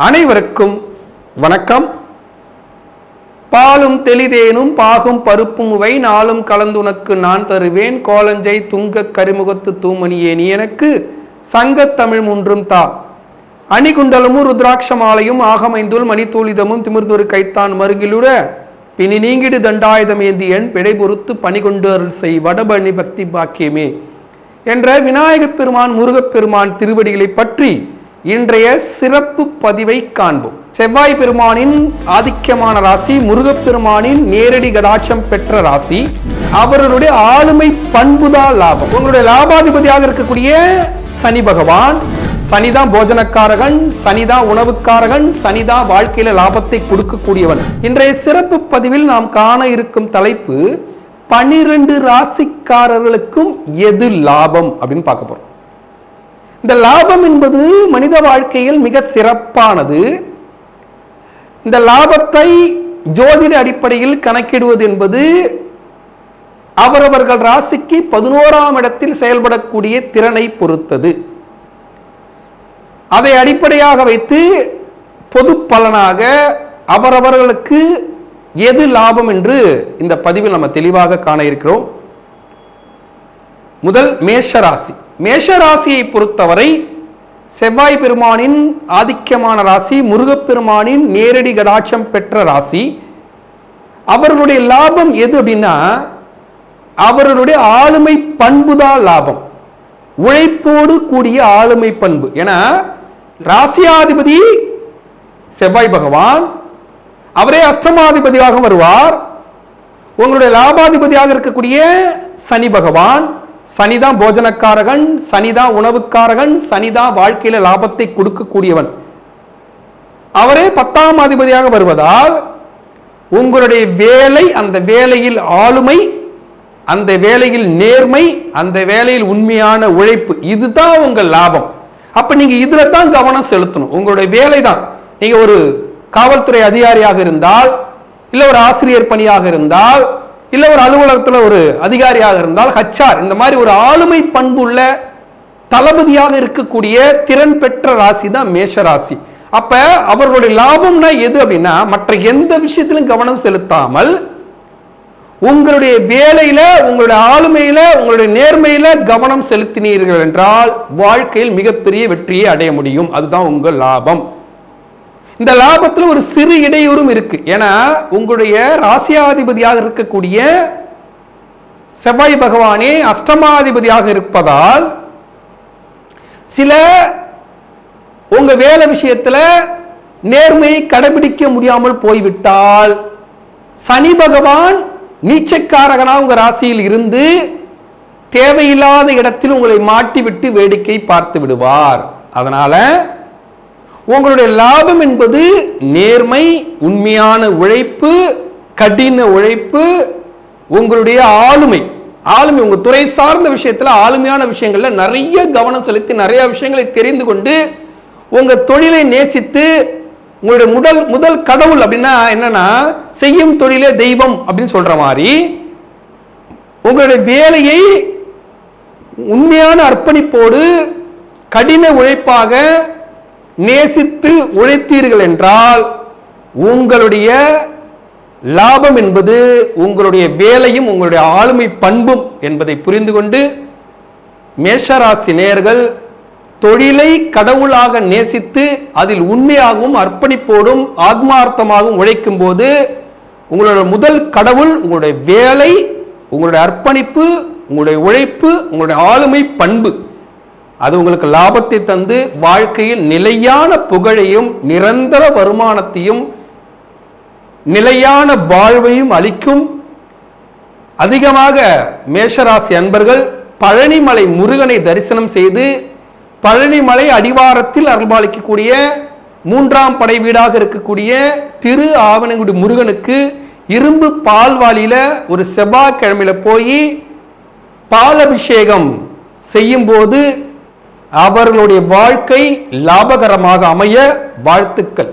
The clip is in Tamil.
அனைவருக்கும் வணக்கம். பாலும் தெளிதேனும் பாகும் பருப்பும் உவை நாளும் கலந்துனக்கு நான் தருவேன் கோலஞ்சை துங்க கரிமுகத்து தூமணியே நீ எனக்கு சங்கத்தமிழ் மூன்றும் தா. அணிகுண்டலமும் ருத்ராட்சமாலையும் ஆகமைந்துள் மணித்தூளிதமும் திமிர்தொரு கைத்தான் மருகிலுட பிணி நீங்கிடு தண்டாயுதம் ஏந்தியன் பிழை பொறுத்து பணிகொண்டு அருள் செய் வடபணி பக்தி பாக்கியமே என்ற விநாயகப் பெருமான் முருகப்பெருமான் திருவடிகளை பற்றி இன்றைய சிறப்பு பதிவை காண்போம். செவ்வாய் பெருமானின் ஆதிக்கமான ராசி, முருகப்பெருமானின் நேரடி கடாட்சம் பெற்ற ராசி, அவர்களுடைய ஆளுமை பண்புதான் லாபம். உங்களுடைய லாபாதிபதியாக இருக்கக்கூடிய சனி பகவான், சனிதான் போஜனக்காரகன், சனிதான் உணவுக்காரகன், சனிதான் வாழ்க்கையில லாபத்தை கொடுக்கக்கூடியவன். இன்றைய சிறப்பு பதிவில் நாம் காண இருக்கும் தலைப்பு 12 ராசிக்காரர்களுக்கும் எது லாபம் அப்படின்னு பார்க்க போறோம். இந்த லாபம் என்பது மனித வாழ்க்கையில் மிக சிறப்பானது. இந்த லாபத்தை ஜோதிட அடிப்படையில் கணக்கிடுவது என்பது அவரவர்கள் ராசிக்கு 11ஆம் இடத்தில் செயல்படக்கூடிய திறனை பொறுத்தது. அதை அடிப்படையாக வைத்து பொது பலனாக அவரவர்களுக்கு எது லாபம் என்று இந்த பதிவில் நம்ம தெளிவாக காண இருக்கிறோம். முதல் மேஷராசி. மேஷராசியை பொறுத்தவரை செவ்வாய் பெருமானின் ஆதிக்கமான ராசி, முருகப்பெருமானின் நேரடி கடாட்சம் பெற்ற ராசி. அவர்களுடைய லாபம் எது அப்படின்னா அவர்களுடைய ஆளுமை பண்புதான் லாபம், உழைப்போடு கூடிய ஆளுமை பண்பு. ஏன்னா ராசியாதிபதி செவ்வாய் பகவான், அவரே அஷ்டமாதிபதியாக வருவார். உங்களுடைய லாபாதிபதியாக இருக்கக்கூடிய சனி பகவான், சனிதான் போஜனக்காரகன், சனிதான் உணவுக்காரகன், சனிதான் வாழ்க்கையில லாபத்தை கொடுக்கக்கூடியவன். அவரே 10ஆம் அதிபதியாக வருவதால் உங்களுடைய வேலை, அந்த வேலையில் ஆளுமை, அந்த வேலையில் நேர்மை, அந்த வேலையில் உண்மையான உழைப்பு, இதுதான் உங்கள் லாபம். அப்ப நீங்க இதுல தான் கவனம் செலுத்தணும். உங்களுடைய வேலை தான். நீங்க ஒரு காவல்துறை அதிகாரியாக இருந்தால், இல்ல ஒரு ஆசிரியர் பணியாக இருந்தால், இல்ல ஒரு அலுவலகத்தில் ஒரு அதிகாரியாக இருந்தால், ஹச்ஆர், இந்த மாதிரி ஒரு ஆளுமை பண்பு உள்ள தளபதியாக இருக்கக்கூடிய திறன் பெற்ற ராசி தான் மேஷராசி. அப்ப அவர்களுடைய லாபம்னா எது அப்படின்னா மற்ற எந்த விஷயத்திலும் கவனம் செலுத்தாமல் உங்களுடைய வேலையில, உங்களுடைய ஆளுமையில, உங்களுடைய நேர்மையில கவனம் செலுத்தினீர்கள் என்றால் வாழ்க்கையில் மிகப்பெரிய வெற்றியை அடைய முடியும். அதுதான் உங்கள் லாபம். இந்த லாபத்தில் ஒரு சிறு இடையூறும் இருக்கு. ஏன்னா உங்களுடைய ராசியாதிபதியாக இருக்கக்கூடிய செவ்வாய் பகவானே அஷ்டமாதிபதியாக இருப்பதால் சில உங்க வேலை விஷயத்துல நேர்மையை கடைபிடிக்க முடியாமல் போய்விட்டால் சனி பகவான் நீச்சக்காரகனாக உங்க ராசியில் இருந்து தேவையில்லாத இடத்தில் உங்களை மாட்டிவிட்டு வேடிக்கை பார்த்து விடுவார். அதனால உங்களுடைய லாபம் என்பது நேர்மை, உண்மையான உழைப்பு, கடின உழைப்பு, உங்களுடைய ஆளுமை. உங்க துறை சார்ந்த விஷயத்துல ஆளுமையான விஷயங்கள்ல நிறைய கவனம் செலுத்தி நிறைய விஷயங்களை தெரிந்து கொண்டு உங்க தொழிலை நேசித்து, உங்களுடைய முதல் கடவுள் அப்படின்னா என்னன்னா செய்யும் தொழிலே தெய்வம் அப்படின்னு சொல்ற மாதிரி உங்களுடைய வேலையை உண்மையான அர்ப்பணிப்போடு கடின உழைப்பாக நேசித்து உழைத்தீர்கள் என்றால் உங்களுடைய லாபம் என்பது உங்களுடைய வேலையும் உங்களுடைய ஆளுமை பண்பும் என்பதை புரிந்து கொண்டு மேஷராசி நேயர்கள் தொழிலை கடவுளாக நேசித்து அதில் உண்மையாகவும் அர்ப்பணிப்போடும் ஆத்மார்த்தமாகவும் உழைக்கும் போது உங்களுடைய முதல் கடவுள் உங்களுடைய வேலை, உங்களுடைய அர்ப்பணிப்பு, உங்களுடைய உழைப்பு, உங்களுடைய ஆளுமை பண்பு, அது உங்களுக்கு லாபத்தை தந்து வாழ்க்கையில் நிலையான புகழையும் நிரந்தர வருமானத்தையும் நிலையான வாழ்வையும் அளிக்கும். அதிகமாக மேஷராசி அன்பர்கள் பழனிமலை முருகனை தரிசனம் செய்து பழனிமலை அடிவாரத்தில் அருள்பாலிக்கக்கூடிய 3ஆம் படை வீடாக இருக்கக்கூடிய திரு ஆவணங்குடி முருகனுக்கு இரும்பு பால்வாளியில ஒரு செவ்வாய்க்கிழமையில போய் பாலபிஷேகம் செய்யும் போது அவர்களுடைய வாழ்க்கை லாபகரமாக அமைய வாழ்த்துக்கள்.